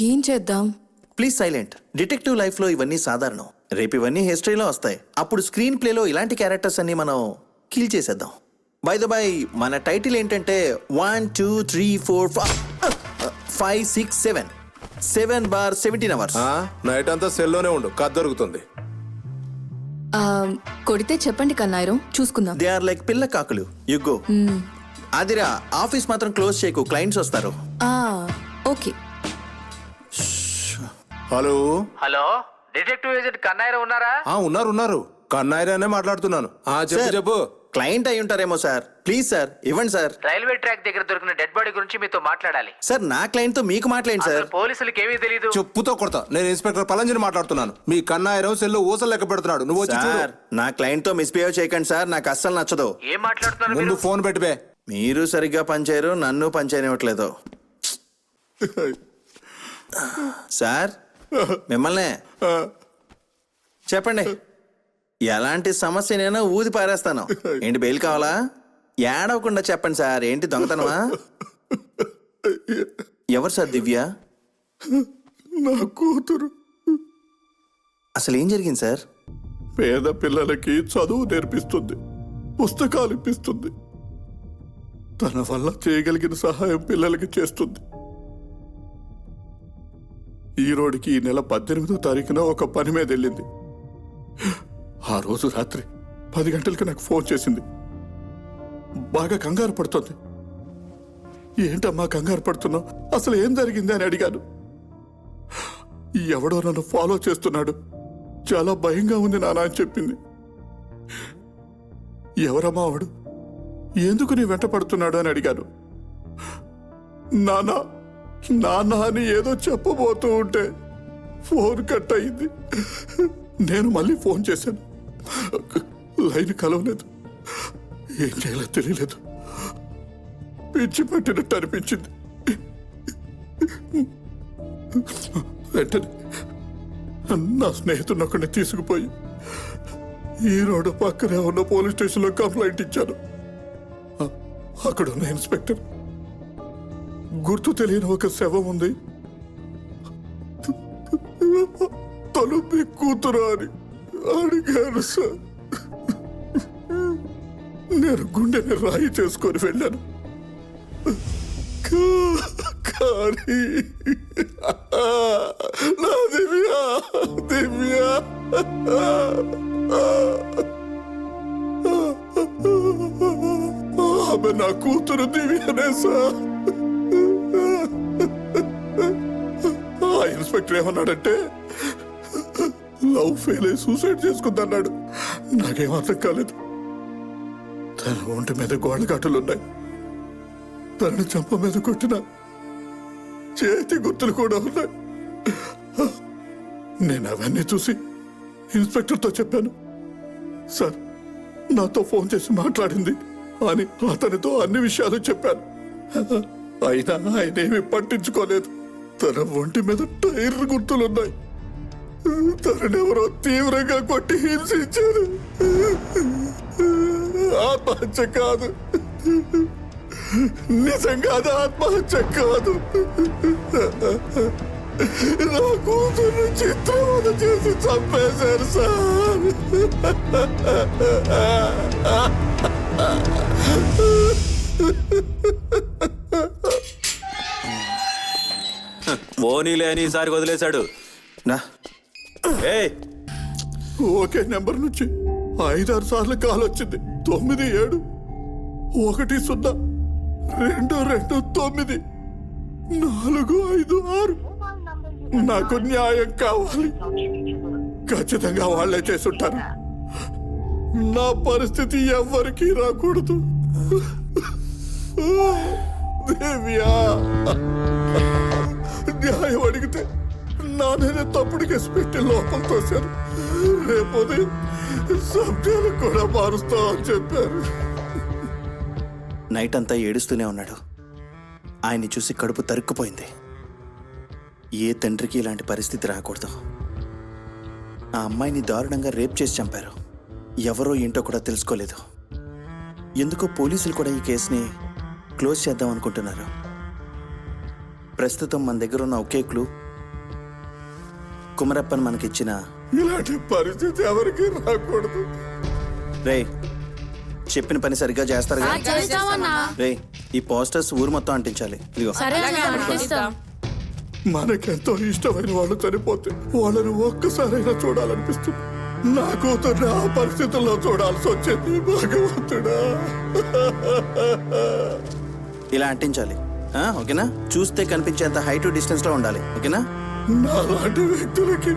ఏం చేద్దాం? Please silent. Detective లైఫ్లో ఇవన్నీ సాధారణం. రేపు ఇవన్నీ హిస్టరీలో వస్తాయి. అప్పుడు స్క్రీన్ ప్లేలో ఇలాంటి క్యారెక్టర్స్ అన్ని మనం కిల్ చేసేద్దాం. బై ద బై, మన టైటిల్ ఏంటంటే 1 2 3 4 5 6 7 7/17 hours. నైట్ అంతా సెల్లోనే ఉండు, కథ దొరుకుతుంది. కొడితే చెప్పండి కన్నాయిరం, చూసుకుందాం. దే ఆర్ లైక్ పిల్ల కాకులు. You go. అదిరా, ఆఫీస్ మాత్రం క్లోజ్ చేయకు, క్లయింట్స్ వస్తారు. Okay. Hello hello, detective agent Kannayiram ఉన్నారా? ఉన్నారు. కన్నాయిరానే మాట్లాడుతున్నాను. చెప్పు. క్లయింట్ అయి ఉంటారేమో సార్. ప్లీజ్ సార్, ఇవ్వండి సార్. రైల్వే ట్రాక్ దగ్గర దొరికిన డెడ్ బాడీ గురించి మీతో మాట్లాడాలి. సార్, నా క్లయింట్ తో మీకు మాట్లాడండి సార్. పోలీసులకి ఏమీ తెలియదు. చెప్పుతో కొడతా. నేను ఇన్స్పెక్టర్ పలంజని మాట్లాడుతున్నాను. మీ కన్నాయిరం సెల్లో ఊసలు లెక్క పెడుతున్నాడు. నువ్వు వచ్చి చూడు. సార్, నా క్లయింట్ తో మిస్బిహేవ్ చేయకండి సార్. నాకు అస్సలు నచ్చదు. ఏం మాట్లాడుతున్నారు ముందు మీరు? ఫోన్ పెట్టిపే. మీరు సరిగ్గా పనిచేయరు, నన్ను పనిచేయనివ్వట్లేదు. సార్, మిమ్మల్నే చెప్పండి. ఎలాంటి సమస్యనైనా ఊది పారేస్తాను. ఏంటి, బెయిల్ కావాలా? ఏడవకుండా చెప్పండి సార్. ఏంటి, దొంగతనమా? ఎవరు సార్ దివ్య? నా కూతురు. అసలు ఏం జరిగింది సార్? పేద పిల్లలకి చదువు నేర్పిస్తుంది, పుస్తకాలు ఇప్పిస్తుంది. తన వల్ల చేయగలిగిన సహాయం పిల్లలకి చేస్తుంది. ఈ నెల 18వ తారీఖున ఒక పని మీద వెళ్ళింది. ఆ రోజు రాత్రి 10 గంటలకి నాకు ఫోన్ చేసింది. బాగా కంగారు పడుతుంది. ఏంటమ్మా కంగారు పడుతున్నావు, అసలు ఏం జరిగింది అని అడిగాను. ఎవడో నన్ను ఫాలో చేస్తున్నాడు, చాలా భయంగా ఉంది నాన్న అని చెప్పింది. ఎవరమ్మా వాడు, ఎందుకు నీ వెంట పడుతున్నాడు అని అడిగాను. నానా నాన్న అని ఏదో చెప్పబోతూ ఉంటే ఫోన్ కట్ అయింది. నేను మళ్ళీ ఫోన్ చేశాను, లైన్ కలవలేదు. ఏం చేయాలో తెలియలేదు. పిచ్చి పట్టినట్టు అనిపించింది. వెంటనే నా స్నేహితుడిని ఒకరిని తీసుకుపోయి ఈ రోడ్డు పక్కనే ఉన్న పోలీస్ స్టేషన్లో కంప్లైంట్ ఇచ్చాను. అక్కడ ఉన్న ఇన్స్పెక్టర్ గుర్తు తెలియని ఒక శవం ఉంది, తను మీ కూతురు అని అడిగాను సార్. నేను గుండెని రాయి చేసుకొని వెళ్ళాను. కానీ నా దివ్య ఆమె నా కూతురు దివ్యనే సార్. ఆ ఇన్స్పెక్టర్ ఏమన్నాడంటే లవ్ ఫెయిల్ అయి సూసైడ్ చేసుకుందన్నాడు. నాకేం అర్థం కాలేదు. తన ఒంటి మీద గోళ్ళఘాటులున్నాయి. తనని చంప మీద కొట్టిన చేతి గుర్తులు కూడా ఉన్నాయి. నేను అవన్నీ చూసి ఇన్స్పెక్టర్తో చెప్పాను. సార్, నాతో ఫోన్ చేసి మాట్లాడింది అని అతనితో అన్ని విషయాలు చెప్పాను. అయినా ఆయన ఏమీ పట్టించుకోలేదు. తన ఒంటి మీద టైర్ గుర్తులున్నాయి. తననెవరో తీవ్రంగా కొట్టి హింసించారు. ఆత్మహత్య కాదు, నిజంగా అది ఆత్మహత్య కాదు. నా కూతురు చిత్రవద చేసి చంపేశారు సార్. పోనీలే అని ఈసారి వదిలేశాడు. ఒకే నెంబర్ నుంచి 5-6 సార్లు కాల్ వచ్చింది. 97-229-456. నాకు న్యాయం కావాలి. ఖచ్చితంగా వాళ్లే చేసుంటారు. నా పరిస్థితి ఎవ్వరికీ రాకూడదు. దేవ్యా, న్యాయం అడిగితే నానే తప్పుడు కేసు పెట్టి లోపల తోశారు. రేపు సబ్జెక్టు కూడా మారుస్తామని చెప్పారు. నైట్ అంతా ఏడుస్తూనే ఉన్నాడు. ఆయన్ని చూసి కడుపు తరుక్కుపోయింది. ఏ తండ్రికి ఇలాంటి పరిస్థితి రాకూడదు. ఆ అమ్మాయిని దారుణంగా రేప్ చేసి చంపారు. ఎవరో ఏంటో కూడా తెలుసుకోలేదు. ఎందుకో పోలీసులు కూడా ఈ కేసుని క్లోజ్ చేద్దాం అనుకుంటున్నారు. ప్రస్తుతం మన దగ్గర ఉన్న ఒకే క్లూ కుమరప్పన్ మనకిచ్చిన ఇలాంటి పరిస్థితి ఎవరికి రాకూడదు. రే చెప్పిన పని సరిగ్గా చేస్తారుగా? రే ఈ పోస్టర్స్ ఊరు మొత్తం అంటించాలి. ఇదిగో మనకెంతో ఇష్టమైన వాళ్ళు చనిపోతే వాళ్ళని ఒక్కసారైనా చూడాలనిపిస్తుంది. నా కూతుర్ని ఆ పరిస్థితుల్లో చూడాల్సి వచ్చింది. భగవంతుడా, ఇలా అంటించాలి. ఓకేనా? చూస్తే కనిపించేంత హైట్ డిస్టెన్స్ లో ఉండాలి. ఓకేనా? నాలాంటి వ్యక్తులకి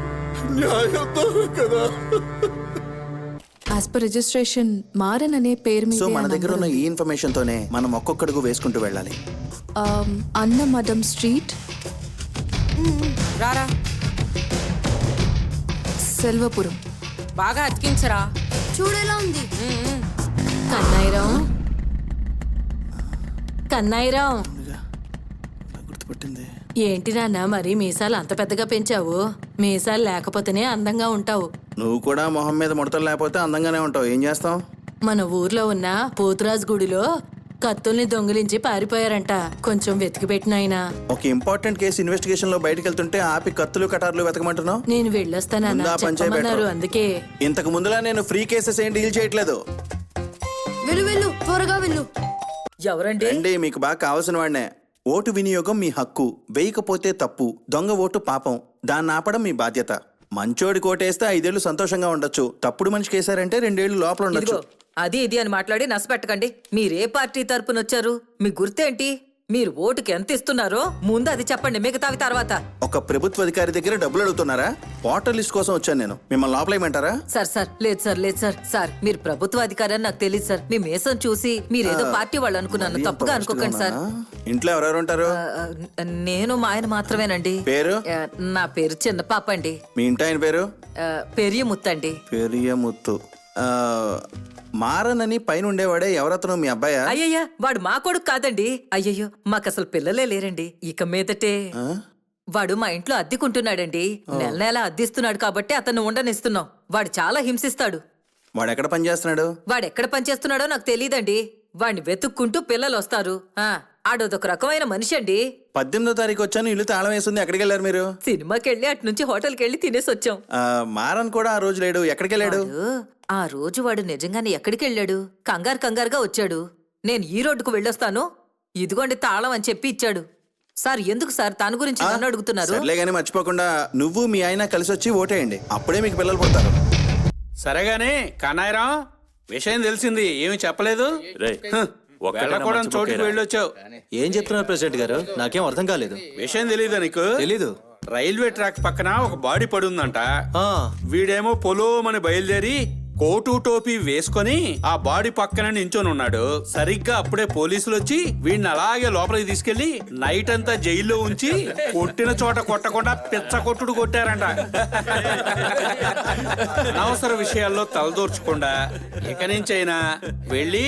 న్యాయం దొరకదా? యాజ్ పర్ రిజిస్ట్రేషన్ మారన్ అనే పేరు మీద సో మన దగ్గర ఉన్న ఈ ఇన్ఫర్మేషన్ తోనే మనం ఒక్కొక్కడుగు వేసుకుంటూ వెళ్ళాలి. అన్నమదం స్ట్రీట్, రారా సెల్వపురం. బాగా అతికించరా. చూడేలా ఉంది. కన్నైరం, కన్నైరం. గుర్తుపట్టింది. ఏంటి నాన్న మరి మీసాలు అంత పెద్దగా పెంచావు? మీసాలు లేకపోతేనే అందంగా ఉంటావు. నువ్వు కూడా మొహం మీద ముడతలు లేకపోతే అందంగానే ఉంటావు. ఏం చేస్తావు? మన ఊర్లో ఉన్న పోతురాజు గుడిలో కత్తుల్ని దొంగిలించి పారిపోయారంట. కొంచెం వెతికి పెట్టినాయన. ఒక ఇంపార్టెంట్ కేసు ఇన్వెస్టిగేషన్ లో బయటకు వెళ్తుంటే ఆపి కత్తులు కటార్లు వెతకమంటున్నావు. నేను వెళ్ళొస్తానన్నా ముందా పని చెప్పమన్నారు. చేయబెట్టరు. అందుకే ఇంతకు ముందులా నేను ఫ్రీ కేసెస్ ఏం డీల్ చేయట్లేదు. వెళ్ళు వెళ్ళు, త్వరగా వెళ్ళు. ఎవరండి? అండి మీకు బాగా కావాల్సిన వాడినే. ఓటు వినియోగం మీ హక్కు, వేయకపోతే తప్పు. దొంగ ఓటు పాపం, దాన్ని ఆపడం మీ బాధ్యత. మంచోడి కోటేస్తే 5 ఏళ్ళు సంతోషంగా ఉండొచ్చు. తప్పుడు మనిషికి వేసారంటే 2 ఏళ్ళు లోపల ఉండొచ్చు. ఇదిగో అది ఇది అని మాట్లాడి నష్టపెట్టకండి. మీరే పార్టీ తరపున వచ్చారు? మీ గుర్తేంటి? మీరు ఓటుకి ఎంత ఇస్తున్నారో ముందు అది చెప్పండి, మిగతావి తర్వాత. ఒక ప్రభుత్వ అధికారి దగ్గర డబ్బులు అడుగుతున్నారా? ఓటర్ లిస్ట్ కోసం వచ్చాను నేను. మిమ్మల్ని లోపలేయమంటారా? సార్ సార్ లేదు సార్, లేదు సార్. సార్ మీరు ప్రభుత్వ అధికారి అని నాకు తెలియదు సార్. మీ మేసం చూసి మీరేదో పార్టీ వాళ్ళు అనుకున్నాను. తప్పుగా అనుకోకండి సార్. ఇంట్లో ఎవరెవరు ఉంటారు? నేను మా ఆయన మాత్రమేనండి. పేరు? నా పేరు చిన్న పాప అండి. మీ ఇంటి ఆయన పేరు? పెరియముత్తండి. పెరియముత్తు. మారనని పైన ఉండేవాడే ఎవరతను? మీ అబ్బాయా? అయ్యయ్యా వాడు మా కొడుకు కాదండి. అయ్యయ్యో మాకు అసలు పిల్లలే లేరండి. ఇక మీదటే వాడు మా ఇంట్లో అద్దెకుంటున్నాడండి. నెల నెల అద్దిస్తున్నాడు కాబట్టి అతను ఉండనిస్తున్నాం. వాడు చాలా హింసిస్తాడు. వాడు ఎక్కడ పని చేస్తున్నాడు? వాడెక్కడ పనిచేస్తున్నాడో నాకు తెలియదండి. వాడిని వెతుక్కుంటూ పిల్లలు వస్తారు. ఆడోదొక రకమైన మనిషి అండి. 18వ తారీఖు వచ్చాను, ఇల్లు తాళం వేస్తుంది. ఎక్కడికి వెళ్ళారు మీరు? సినిమాకి వెళ్ళి అటు నుంచి హోటల్కి వెళ్ళి తినేసి వచ్చాం. మారన్ కూడా ఆ రోజు లేడు. ఎక్కడికి వెళ్ళాడు? ఆ రోజు వాడు నిజంగానే ఎక్కడికి వెళ్ళాడు? కంగారుగా వచ్చాడు. నేను ఈ రోడ్డుకు వెళ్ళొస్తాను, ఇదిగోండి తాళం అని చెప్పి ఇచ్చాడు. సార్ ఎందుకు సార్ తన గురించి నన్ను అడుగుతున్నారు? సర్లే గానీ మర్చిపోకుండా నువ్వు మీ ఆయన కలిసి వచ్చి ఓటేయండి. అప్పుడే మీకు పిల్లలు పుడతారు. సరేగానే కన్నాయరా, విషయం తెలిసింది. ఏమి చెప్పలేదు? వెళ్ళకూడని చోటుకి వెళ్ళొచ్చావు. ఏం చెప్తున్నారు ప్రెసిడెంట్ గారు? నాకేం అర్థం కాలేదు. విషయం తెలీదా నీకు? తెలీదు. రైల్వే ట్రాక్ పక్కన ఒక బాడీ పడి ఉందంట. వీడేమో పొలోమని బయలుదేరి కోటు టోపీ వేసుకొని ఆ బాడీ పక్కన నించొని ఉన్నాడు. సరిగ్గా అప్పుడే పోలీసులు వచ్చి వీడిని అలాగే లోపలికి తీసుకెళ్లి నైట్ అంతా జైల్లో ఉంచి కొట్టిన చోట కొట్టకుండా పిచ్చ కొట్టుడు కొట్టారంట. అనవసర విషయాల్లో తలదూర్చకుండా ఇక నుంచైనా వెళ్ళి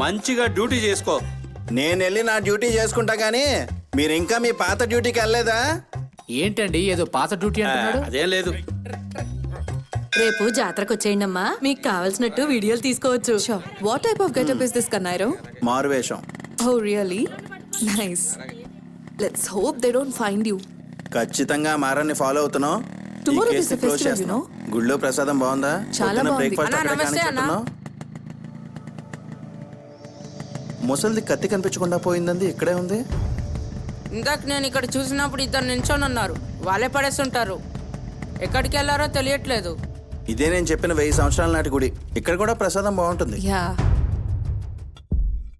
మంచిగా డ్యూటీ చేసుకో. నేను వెళ్ళి నా డ్యూటీ చేసుకుంటా గానీ మీరు ఇంకా మీ పాత డ్యూటీకి వెళ్ళలేదా? ఏంటండి ఏదో పాత డ్యూటీ అంటున్నాడు? అదేం లేదు. రేపు జాతరకు వచ్చేయండమ్మా. మీకు కావాల్సినట్టు వీడియోలు తీసుకోవచ్చు. Sure. What type of getup is this, Kanairo? మారువేషం. Oh, really? Nice. Let's hope they don't find you. ఖచ్చితంగా మారాన్ని ఫాలో అవుతున్నావు. Tomorrow is a festival, you know? గుళ్ళో ప్రసాదం బాగుందా? చాలా బాగుంది. బ్రేక్ఫాస్ట్ అన్నా, నమస్తే అన్నా. ముసలిది కత్తి కనిపించకుండా పోయిందండి. ఇక్కడే ఉంది. ఇందాక నేను ఇక్కడ చూసినప్పుడు ఇద్దరు నించొని ఉన్నారు. వాళ్ళే పడేస్తుంటారు. ఎక్కడికి వెళ్ళారో తెలియట్లేదు. ఇదే నేను చెప్పిన 1000 సంవత్సరాల నాటి గుడి. ఇక్కడ కూడా ప్రసాదం బాగుంటుంది. Yeah.